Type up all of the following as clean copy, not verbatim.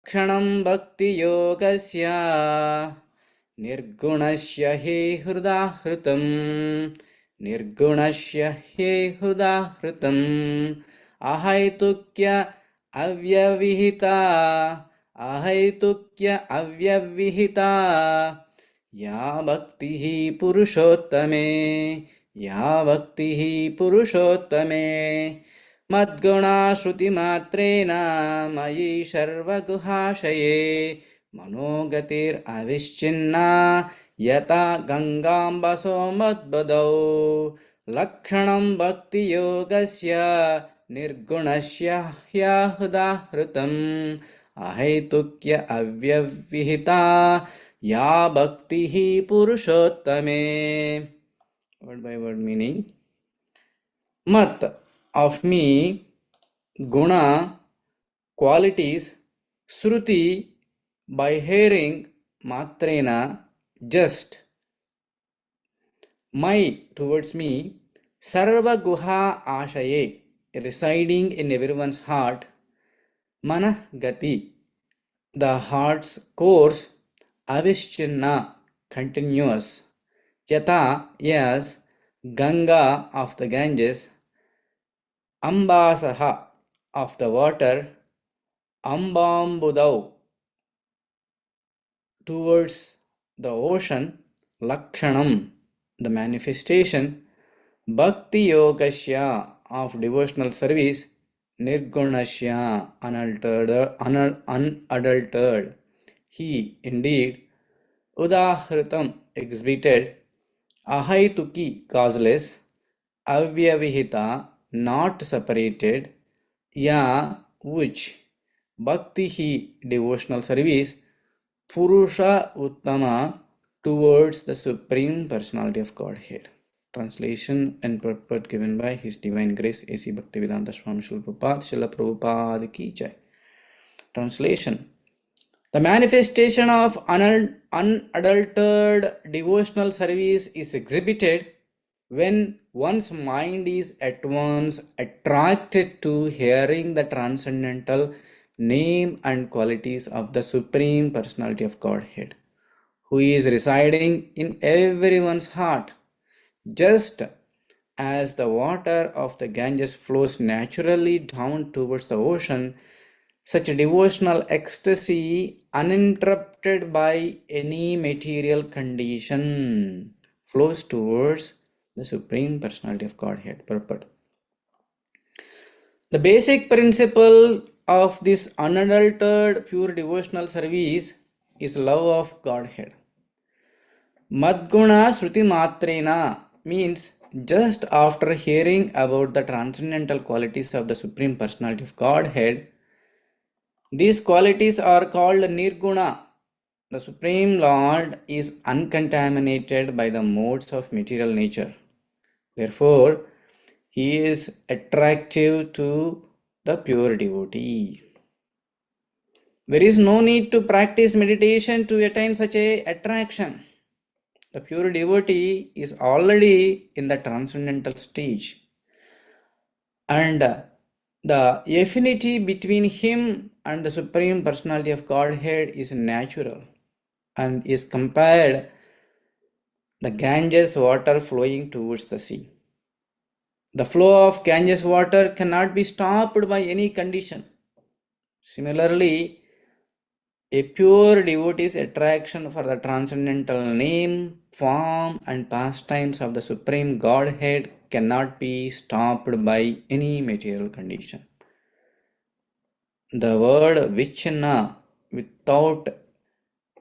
Lakshanam bhakti yogasya nirgunasya he hridahritam nirgunasya he hridahritam ahaitukya avyavihita ya bhakti purushottame Madguna Shruti Matrena Mayi Sharva Guhashaye Manogatir Avischinna Yata Gangambaso Madbadau Lakshanam Bhakti Yogasya Nirgunasya Hyahudahritam Ahaitukya Avyavihita Ya Bhakti Purushottame. Word by word meaning. Mat of me, guna, qualities, Shruti, by hearing, Matrena, just, my, towards me, Sarva Guha Ashaye, residing in everyone's heart, Manah Gati, the heart's course, Avischinna, continuous, Yata, yes, Ganga of the Ganges, Ambasaha of the water, Ambambudau towards the ocean, Lakshanam the manifestation, Bhakti Yogasya of devotional service, Nirgunasya unadulterated, he indeed, Udahritam exhibited, Ahaituki causeless, Avyavihita not separated, Ya which, Bhakti devotional service, Purusha Uttama towards the Supreme Personality of Godhead. Translation and purport given by His Divine Grace A.C. Bhaktivedanta Swami Srila Prabhupada Srila Prabhupada Ki Jai. Translation. The manifestation of unadulterated devotional service is exhibited when one's mind is at once attracted to hearing the transcendental name and qualities of the Supreme Personality of Godhead, who is residing in everyone's heart, just as the water of the Ganges flows naturally down towards the ocean. Such devotional ecstasy, uninterrupted by any material condition, flows towards the Supreme Personality of Godhead. Purport. The basic principle of this unadulterated pure devotional service is love of Godhead. Madguna Shruti Matrena means just after hearing about the transcendental qualities of the Supreme Personality of Godhead, these qualities are called Nirguna. The Supreme Lord is uncontaminated by the modes of material nature. Therefore, He is attractive to the pure devotee. There is no need to practice meditation to attain such a attraction. The pure devotee is already in the transcendental stage, and the affinity between him and the Supreme Personality of Godhead is natural and is compared the Ganges water flowing towards the sea. The flow of Ganges water cannot be stopped by any condition. Similarly, a pure devotee's attraction for the transcendental name, form, and pastimes of the Supreme Godhead cannot be stopped by any material condition. The word Vichana, without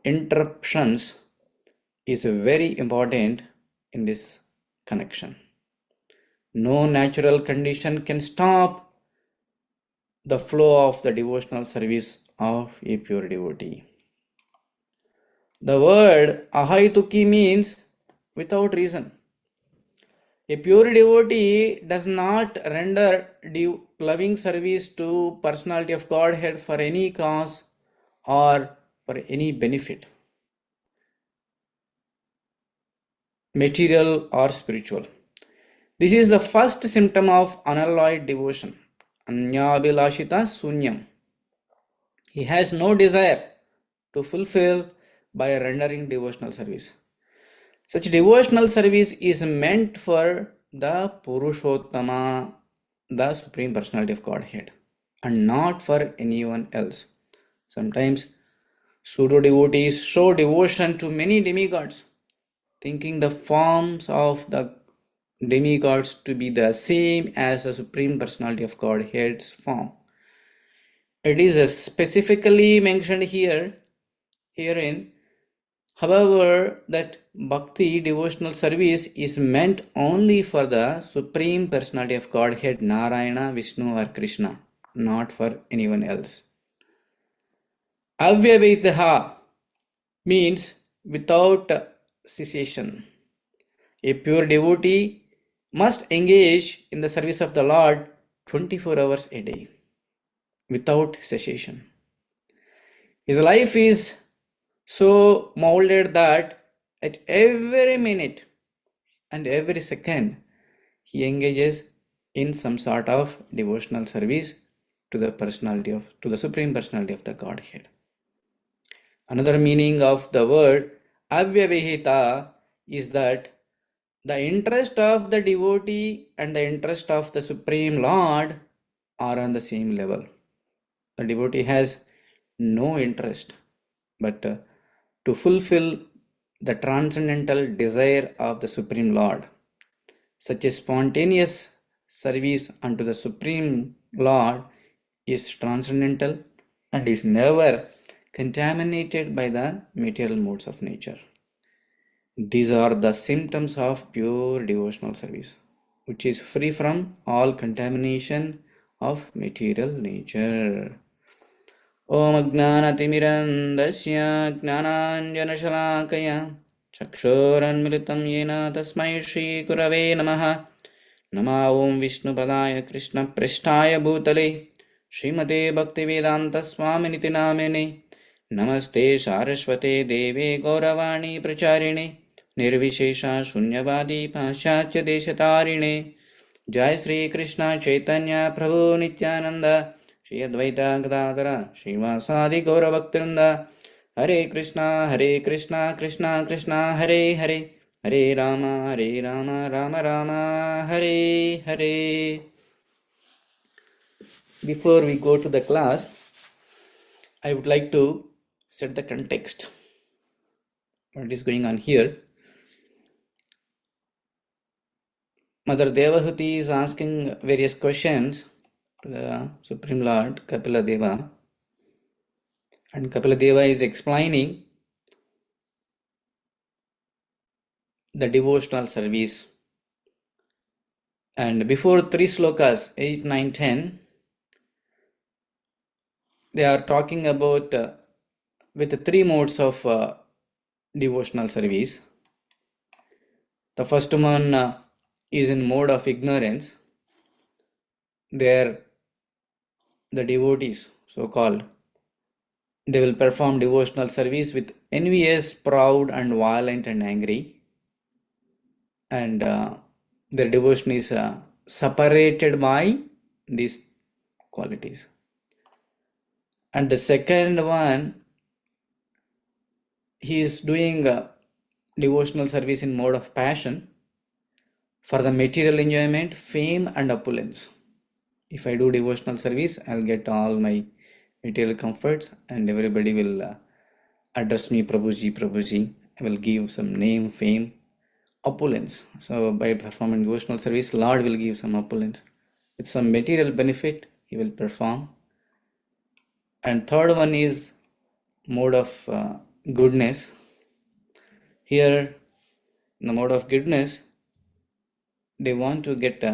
interruptions, is very important in this connection. No natural condition can stop the flow of the devotional service of a pure devotee. The word Ahaituki means without reason. A pure devotee does not render loving service to Personality of Godhead for any cause or for any benefit, material or spiritual. This is the first symptom of unalloyed devotion, Anyabhilashita Sunyam. He has no desire to fulfill by rendering devotional service. Such devotional service is meant for the Purushottama, the Supreme Personality of Godhead, and not for anyone else. Sometimes pseudo devotees show devotion to many demigods, thinking the forms of the demigods to be the same as the Supreme Personality of Godhead's form. It is specifically mentioned herein, however, that bhakti devotional service is meant only for the Supreme Personality of Godhead, Narayana, Vishnu, or Krishna, not for anyone else. Avyavitaha means without cessation. A pure devotee must engage in the service of the Lord 24 hours a day without cessation. His life is so molded that at every minute and every second he engages in some sort of devotional service to the Supreme Personality of the Godhead. Another meaning of the word avyavihita is that the interest of the devotee and the interest of the Supreme Lord are on the same level. The devotee has no interest but to fulfill the transcendental desire of the Supreme Lord. Such a spontaneous service unto the Supreme Lord is transcendental and is never contaminated by the material modes of nature. These are the symptoms of pure devotional service, which is free from all contamination of material nature. Om Ajnanatimirandasya Gnananjanashalakaya Chakshuranmilitam Yena Tasmai Shri Gurave Namaha Nama Om Vishnupadaya Krishna Presthaya Bhutale Srimate Bhaktivedanta Swaminiti Namene Namaste Saraswate Deve Gauravani Pracharine Nirvishesha Shunyavadi Paschatya Deshatarine Jai Sri Krishna Chaitanya Prabhu Nityananda Shri Advaita Gadadhara Srivasadi Gaura Bhaktivinoda Hare Krishna Krishna Krishna Hare Hare Hare Rama Rama Rama Hare Hare. Before we go to the class, I would like to set the context. What is going on here? Mother Devahuti is asking various questions to the Supreme Lord Kapila Deva, and Kapila Deva is explaining the devotional service. And before 3 slokas, 8, 9, 10, they are talking about with the 3 modes of devotional service. The first one is in mode of ignorance. There, the devotees, so called, they will perform devotional service with envious, proud, and violent and angry. And their devotion is separated by these qualities. And the second one, he is doing devotional service in mode of passion for the material enjoyment, fame, and opulence. If I do devotional service, I'll get all my material comforts, and everybody will address me Prabhuji, Prabhuji. I will give some name, fame, opulence. So by performing devotional service, Lord will give some opulence. With some material benefit, he will perform. And third one is mode of goodness. Here, in the mode of goodness, they want to get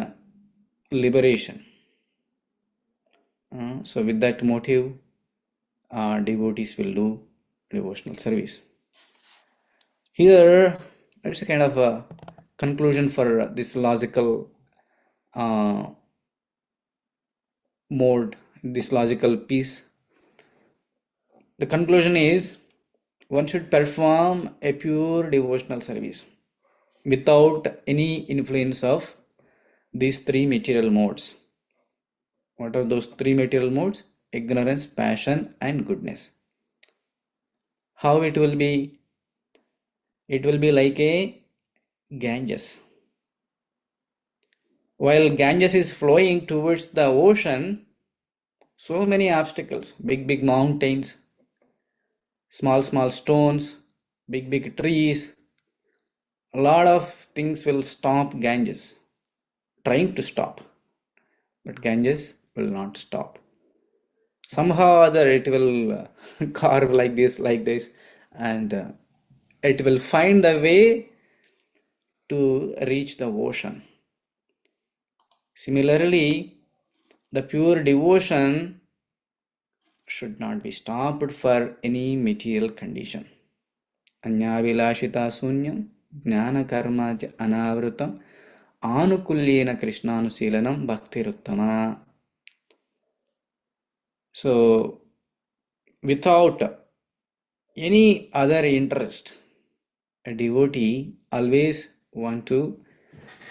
liberation. So with that motive, devotees will do devotional service. Here, it's a kind of a conclusion for this logical mode, this logical piece. The conclusion is one should perform a pure devotional service without any influence of these 3 material modes. What are those 3 material modes? ignorance, passion, and goodness. How it will be? It will be like a Ganges. While Ganges is flowing towards the ocean, so many obstacles, big, big mountains, small, small stones, big, big trees, a lot of things will stop Ganges, trying to stop, but Ganges will not stop. Somehow or other it will carve like this, and it will find the way to reach the ocean. Similarly, the pure devotion should not be stopped for any material condition. Anyavilashita sunyam jnana karma anavrutam anukulyena krishnanusilanam bhaktiruttama. So, without any other interest, a devotee always want to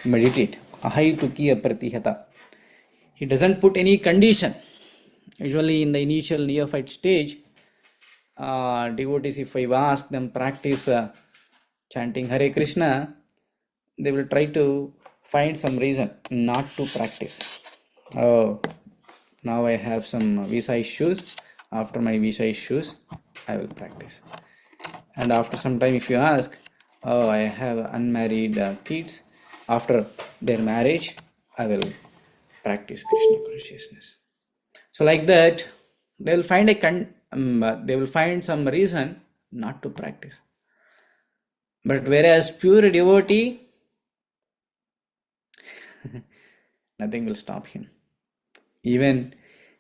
meditate. Ahaitukya pratihata. He doesn't put any condition. Usually in the initial neophyte stage, devotees, if I ask them practice chanting Hare Krishna, they will try to find some reason not to practice. Oh, now I have some visa issues. After my visa issues, I will practice. And after some time, if you ask, oh, I have unmarried kids. After their marriage, I will practice Krishna consciousness. So like that, they will find they will find some reason not to practice. But whereas pure devotee, nothing will stop him. Even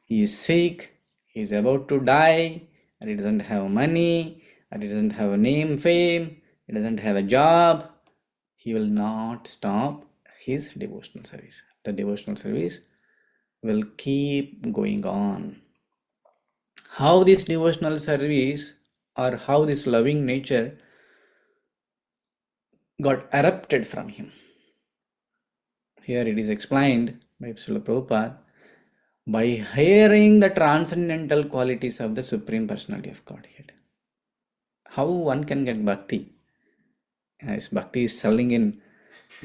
he is sick, he is about to die, and he doesn't have money, and he doesn't have a name, fame, he doesn't have a job, he will not stop his devotional service. The devotional service will keep going on. How this devotional service or how this loving nature got erupted from him. Here it is explained by Srila Prabhupada, by hearing the transcendental qualities of the Supreme Personality of Godhead. How one can get bhakti? Is bhakti is selling in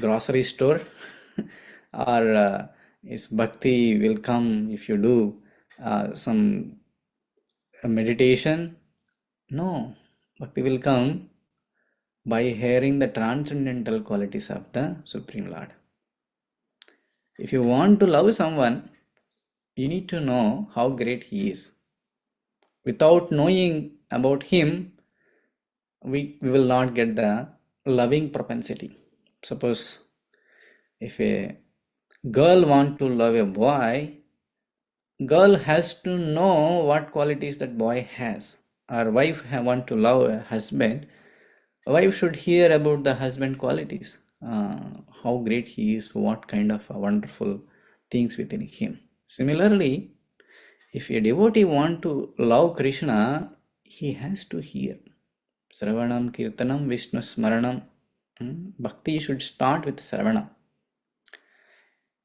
grocery store or is bhakti will come if you do some meditation? No, bhakti will come by hearing the transcendental qualities of the Supreme Lord. If you want to love someone, you need to know how great he is. Without knowing about him, we will not get the loving propensity. Suppose if a girl wants to love a boy, girl has to know what qualities that boy has. Or wife want to love a husband, wife should hear about the husband qualities, how great he is, what kind of wonderful things within him. Similarly, if a devotee want to love Krishna, he has to hear Sravanam, Kirtanam, Vishnu Smaranam. Bhakti should start with Sravana.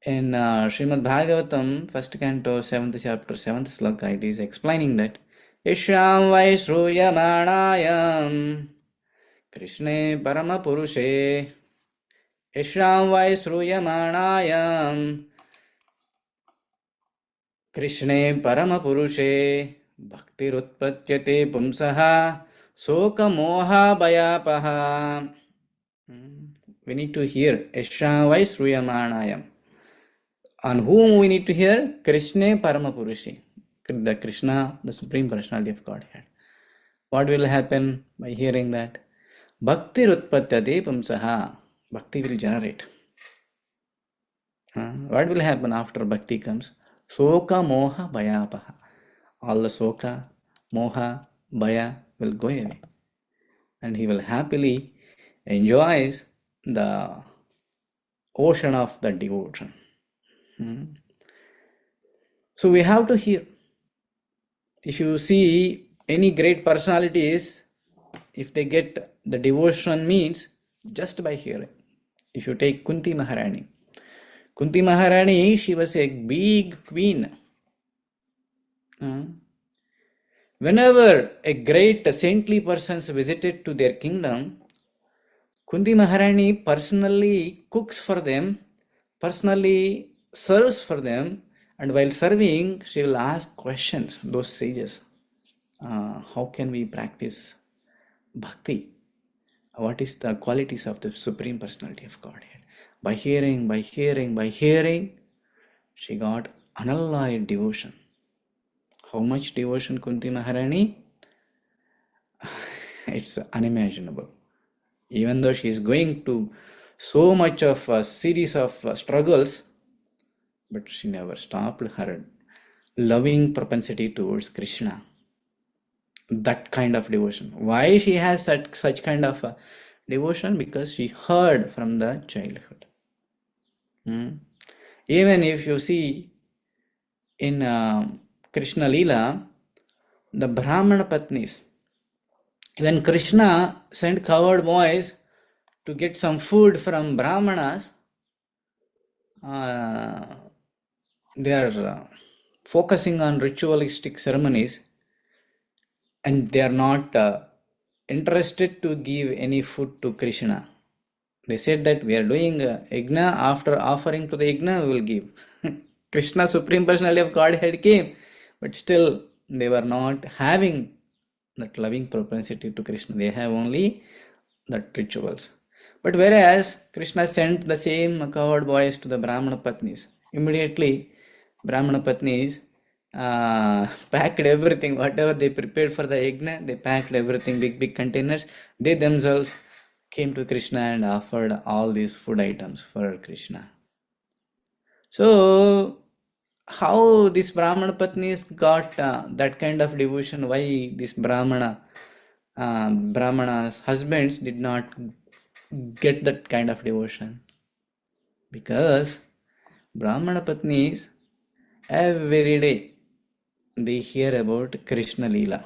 In Srimad Bhagavatam, first canto, 7th chapter, 7th sloka, it is explaining that Ishyam vai sruyamanayam Krishne parama purushe Ishyam vai sruyamanayam Krishne parama purushe bhaktirutpatyate pumsaha soka moha bhayapaha. We need to hear Ishyam vai sruyamanayam. On whom we need to hear? Krishna Parama Purushi, the Krishna, the Supreme Personality of Godhead. What will happen by hearing that? Bhakti Rutpatyate Pumsaha. Bhakti will generate. What will happen after Bhakti comes? Soka Moha Bhayapaha. All the Soka, Moha, Bhaya will go away. And he will happily enjoy the ocean of the devotion. So we have to hear. If you see any great personalities, if they get the devotion means just by hearing. If you take Kunti Maharani. Kunti Maharani, she was a big queen. Uh, Whenever a great saintly persons visited to their kingdom, Kunti Maharani personally cooks for them, personally serves for them, and while serving, she will ask questions, those sages. How can we practice bhakti? What is the qualities of the Supreme Personality of Godhead? By hearing, she got unalloyed devotion. How much devotion Kunti Maharani? It's unimaginable. Even though she is going to so much of a series of struggles, but she never stopped her loving propensity towards Krishna. That kind of devotion. Why she has such kind of devotion? Because she heard from the childhood. Even if you see in Krishna Leela, the Brahmana Patnis, when Krishna sent cowherd boys to get some food from Brahmanas, they are focusing on ritualistic ceremonies and they are not interested to give any food to Krishna. They said that we are doing yajna, after offering to the yajna we will give. Krishna, Supreme Personality of Godhead, came, but still they were not having that loving propensity to Krishna. They have only that rituals. But whereas Krishna sent the same cowherd boys to the Brahmana Patnis, immediately Brahmana Patnis packed everything, whatever they prepared for the yajna, they packed everything, big containers. They themselves came to Krishna and offered all these food items for Krishna. So, how this Brahmana Patnis got that kind of devotion? Why this Brahmana's husbands did not get that kind of devotion? Because Brahmana Patnis every day they hear about Krishna Leela.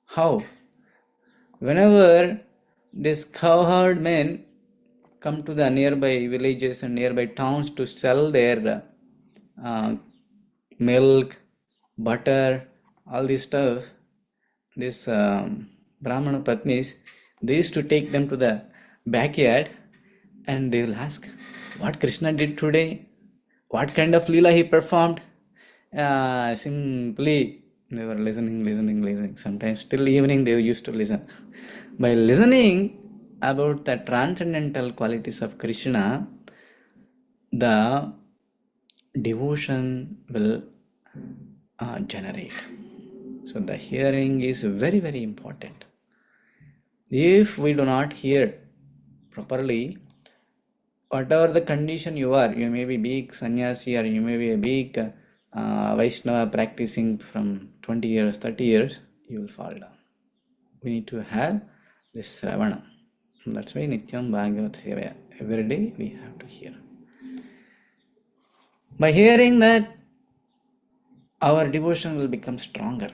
How? Whenever these cowherd men come to the nearby villages and nearby towns to sell their milk, butter, all this stuff, this Brahmana Patnis, they used to take them to the backyard and they will ask, what Krishna did today? What kind of Leela he performed? Simply, they were listening. Sometimes till evening they used to listen. By listening about the transcendental qualities of Krishna, the devotion will generate. So the hearing is very, very important. If we do not hear properly, whatever the condition you are, you may be big sannyasi or you may be a big Vaishnava practicing from 20 years, 30 years, you will fall down. We need to have this Sravana. That's why Nityam Bhagavat Sevaya. Every day we have to hear. By hearing that, our devotion will become stronger.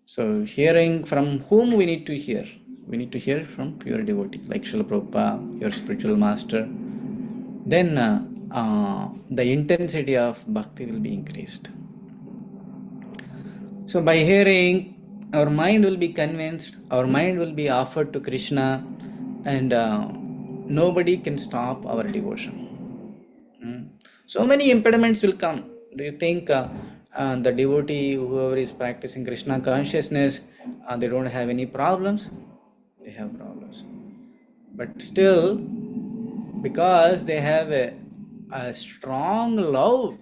So, hearing from whom we need to hear? We need to hear from pure devotee, like Srila Prabhupada, your spiritual master. Then the intensity of bhakti will be increased. So, by hearing, our mind will be convinced, our mind will be offered to Krishna, and nobody can stop our devotion. So many impediments will come. Do you think the devotee, whoever is practicing Krishna consciousness, they don't have any problems? They have problems. But still, because they have a strong love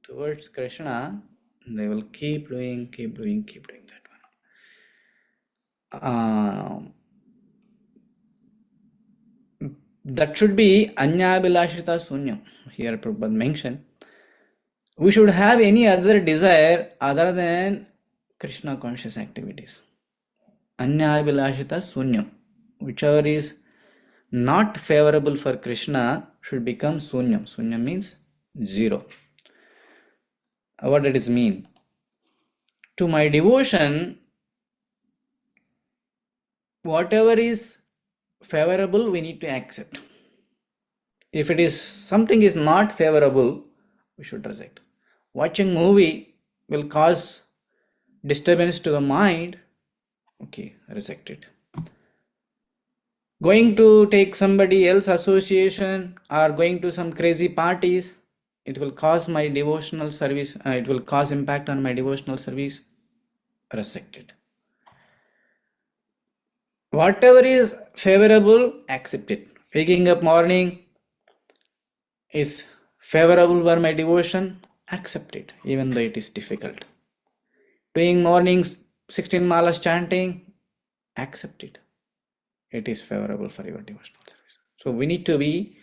towards Krishna, they will keep doing that one. That should be Anyabhilashita Sunyam. Here Prabhupada mentioned, we should have any other desire other than Krishna conscious activities. Anyabhilashita Sunyam. Whichever is not favorable for Krishna should become Sunyam. Sunyam means zero. What does it mean? To my devotion, whatever is favorable, we need to accept. If it is something is not favorable, we should reject. Watching movie, will cause disturbance to the mind, okay, reject it. Going to take somebody else association or going to some crazy parties, it will cause my devotional service, it will cause impact on my devotional service, reject it. Whatever is favorable, accept it. Waking up morning is favorable for my devotion, accept it, even though it is difficult. Doing morning 16 malas chanting, accept it. It is favorable for your devotional service. So we need to be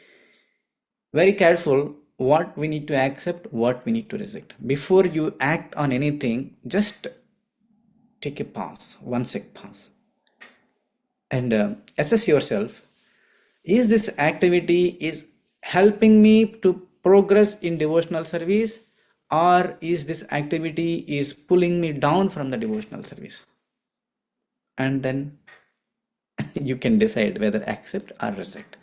very careful what we need to accept, what we need to reject. Before you act on anything, just take a pause, 1 sec pause, and assess yourself. Is this activity is helping me to progress in devotional service, or is this activity is pulling me down from the devotional service? And then you can decide whether accept or reject.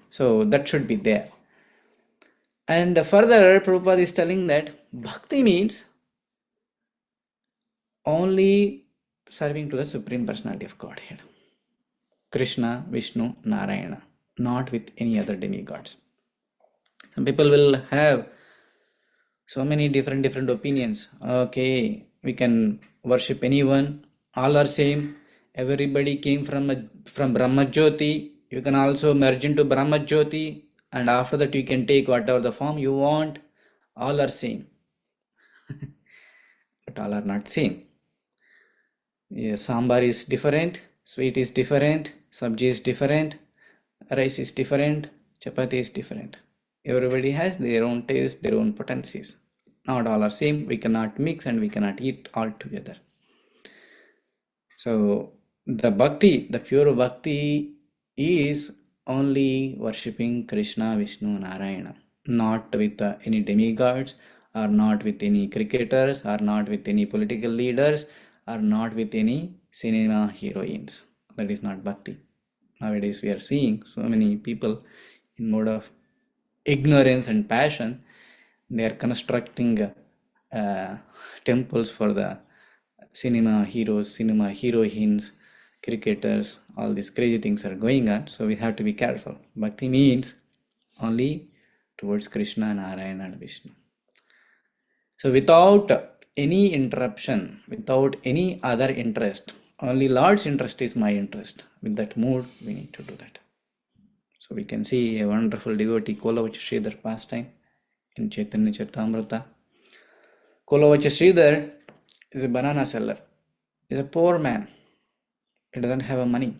So that should be there. And further, Prabhupada is telling that bhakti means only serving to the Supreme Personality of Godhead, Krishna, Vishnu, Narayana, not with any other demigods. Some people will have so many different opinions. Okay, we can worship anyone, all are same. Everybody came from Brahma Jyoti. You can also merge into Brahma Jyoti, and after that you can take whatever the form you want. All are same, but all are not same. Yeah, sambar is different, sweet is different, sabji is different, rice is different, chapati is different. Everybody has their own taste, their own potencies. Not all are same. We cannot mix and we cannot eat all together. So the bhakti, the pure bhakti is only worshipping Krishna, Vishnu, Narayana, not with any demigods, or not with any cricketers, or not with any political leaders, or not with any cinema heroines. That is not bhakti. Nowadays we are seeing so many people in mode of ignorance and passion. They are constructing temples for the cinema heroes, cinema heroines, cricketers. All these crazy things are going on, so we have to be careful. Bhakti means only towards Krishna, Narayana and Vishnu. So without any interruption, without any other interest, only Lord's interest is my interest. With that mood, we need to do that. So we can see a wonderful devotee, Kolavacha Sridhar pastime in Chaitanya Charitamrita. Kolavacha Sridhar is a banana seller. He's a poor man. He doesn't have a money.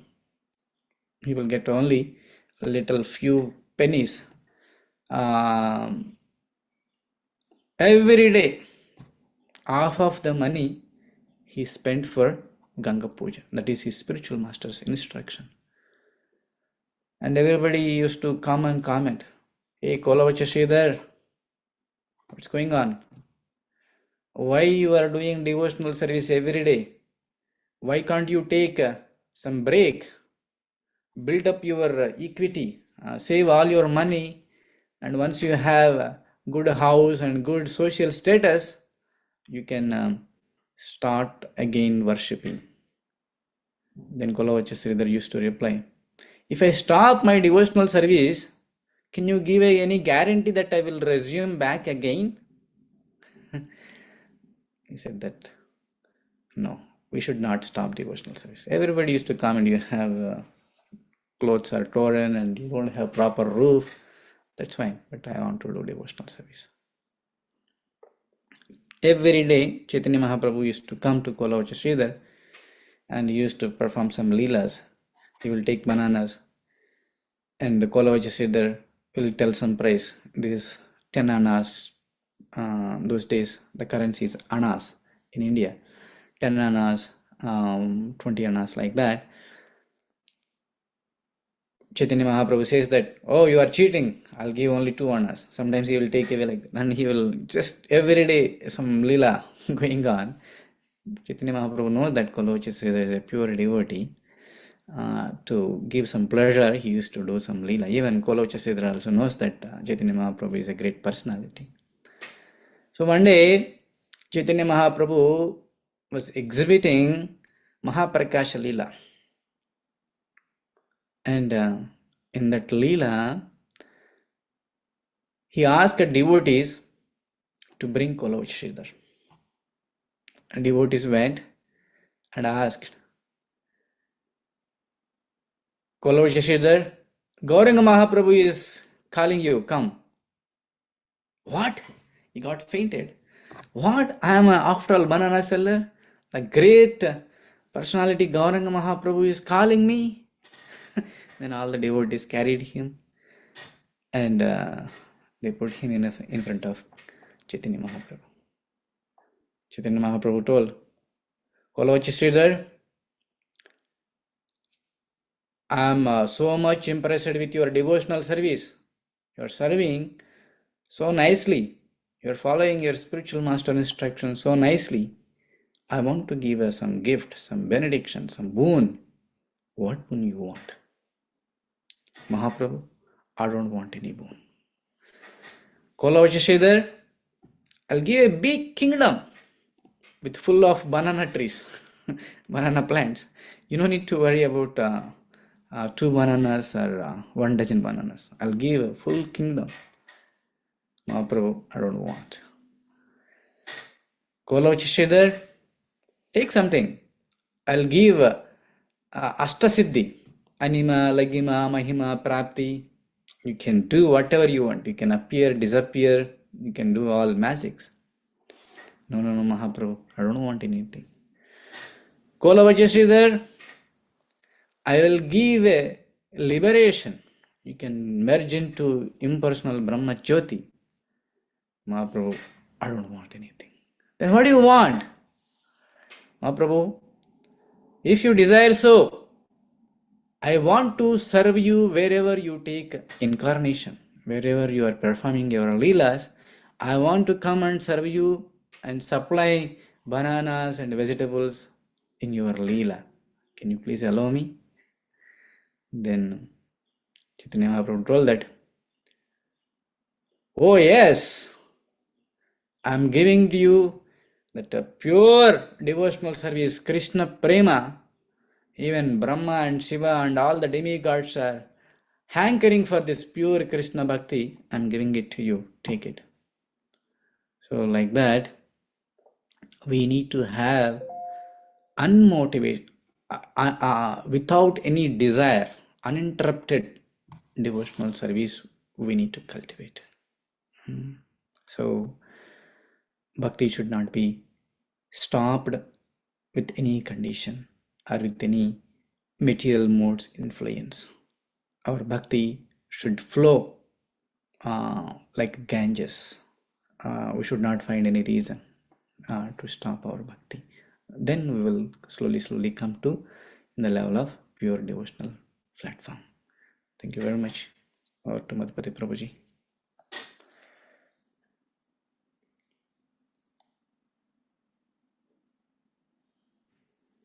He will get only a little few pennies every day. Half of the money he spent for Ganga Puja. That is his spiritual master's instruction. And everybody used to come and comment, "Hey, Kolavacha Sridhar, what's going on? Why you are doing devotional service every day? Why can't you take some break? Build up your equity, save all your money, and once you have a good house and good social status, you can start again worshipping." Then Kolavacha Sridhar used to reply, "If I stop my devotional service, can you give any guarantee that I will resume back again?" He said that, no, we should not stop devotional service. Everybody used to come and you have clothes are torn and you don't have proper roof. That's fine, but I want to do devotional service. Every day, Chaitanya Mahaprabhu used to come to Kolavacha Sridhar and he used to perform some leelas. He will take bananas and the Kolavacha Sridhar will tell some price. This is 10 annas. Those days, the currency is annas in India. 10 annas, 20 annas, like that. Chaitanya Mahaprabhu says that, "Oh, you are cheating. I'll give only 2 annas." Sometimes he will take away like that. And he will just every day some lila going on. Chaitanya Mahaprabhu knows that Kolavacha Sridhar is a pure devotee. To give some pleasure, he used to do some lila. Even Kolavacha Sridhar also knows that Chaitanya Mahaprabhu is a great personality. So one day, Chaitanya Mahaprabhu was exhibiting Mahaprakasha Leela. And in that Leela, he asked devotees to bring Kola Sridhar. And devotees went and asked, Kola Sridhar, Gauranga Mahaprabhu is calling you, come. What? He got fainted. What? I am after all banana seller? The great personality Gauranga Mahaprabhu is calling me? Then all the devotees carried him and they put him in front of Chaitanya Mahaprabhu. Chaitanya Mahaprabhu told, Kolovachi Sridhar, I am so much impressed with your devotional service. You are serving so nicely. You are following your spiritual master instructions so nicely. I want to give some gift, some benediction, some boon. What boon you want? Mahaprabhu, I don't want any boon. Kolovachi Sridhar, I'll give a big kingdom with full of banana trees, banana plants. You don't need to worry about 2 bananas or 1 dozen bananas. I'll give a full kingdom. Mahaprabhu, I don't want. Kolovachi Sridhar, take something. I'll give Astasiddhi, Anima, Lagima, Mahima, Prapti. You can do whatever you want. You can appear, disappear. You can do all magics. No, Mahaprabhu, I don't want anything. Kolovachi Sridhar, I will give a liberation. You can merge into impersonal Brahma Jyoti. Mahaprabhu, I don't want anything. Then what do you want? Mahaprabhu, if you desire so, I want to serve you wherever you take incarnation, wherever you are performing your leelas. I want to come and serve you and supply bananas and vegetables in your leela. Can you please allow me? Then Chaitanya Mahaprabhu told that, oh yes, I am giving to you that pure devotional service, Krishna Prema. Even Brahma and Shiva and all the demigods are hankering for this pure Krishna Bhakti. I am giving it to you. Take it. So like that, we need to have unmotivated, without any desire, uninterrupted devotional service we need to cultivate. So bhakti should not be stopped with any condition or with any material modes influence. Our bhakti should flow like Ganges. We should not find any reason to stop our bhakti. Then we will slowly come to the level of pure devotional platform. Thank you very much. Over to Madhupati Prabhuji.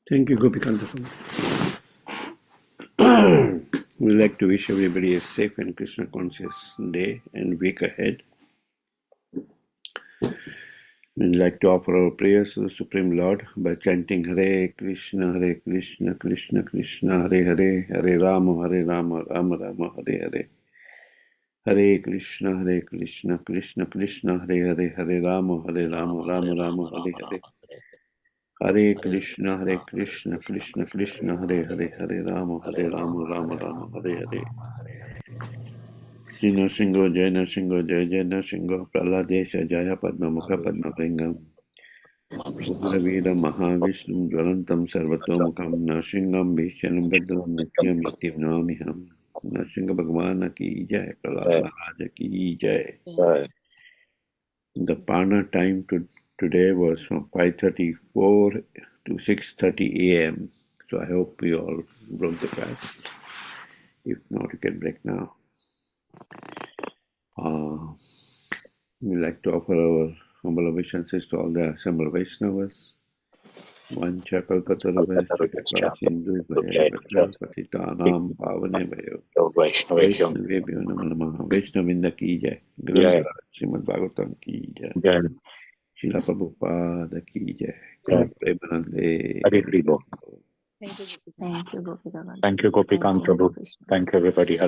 Thank you, Gopikanta. We'd like to wish everybody a safe and Krishna conscious day and week ahead. We'd like to offer our prayers to the Supreme Lord by chanting Hare Krishna, Krishna Krishna, Hare Hare, Hare Rama, Rama Rama, Hare Hare. Hare Krishna, Krishna Krishna, Hare Hare, Hare Rama, Rama Rama, Hare Hare. Hare Krishna, Krishna Krishna, Hare Hare, Hare Rama, Rama Rama, Hare Hare. Jai Nrsimha, Jai Nrsimha, Jai Nrsimha, Praladesha, Jaya Padma Mukha Padma Lingam, Ugravira Mahavishnu, Jwalantam Sarvatomukam, Nrsimham Bhishyanam Bhadram Nityam Yatim Namiham. Nrsimha Bhagwana ki Jai, Prahlad Maharaja ki Jai. The Parna time today was from 5:34 to 6:30 a.m. So I hope you all broke the fast. If not, you can break now. We'd like to offer our humble obeisances to all the assembled Vaishnavas. Vancha kalpatarubhascha kripa sindhu bhayavatra patitanam pavanebhayo Vaishnavebhyo namo namaha. Vaishnavinda ki jai. Grantha Srimad Bhagavatam ki jai. Srila Prabhupada ki jai. Jai. Gaur Premanande. Hare Hare Bol. Thank you, Gopika. Thank you, Gopikant Thank you, Prabhu. Hare Krishna. Thank you, everybody.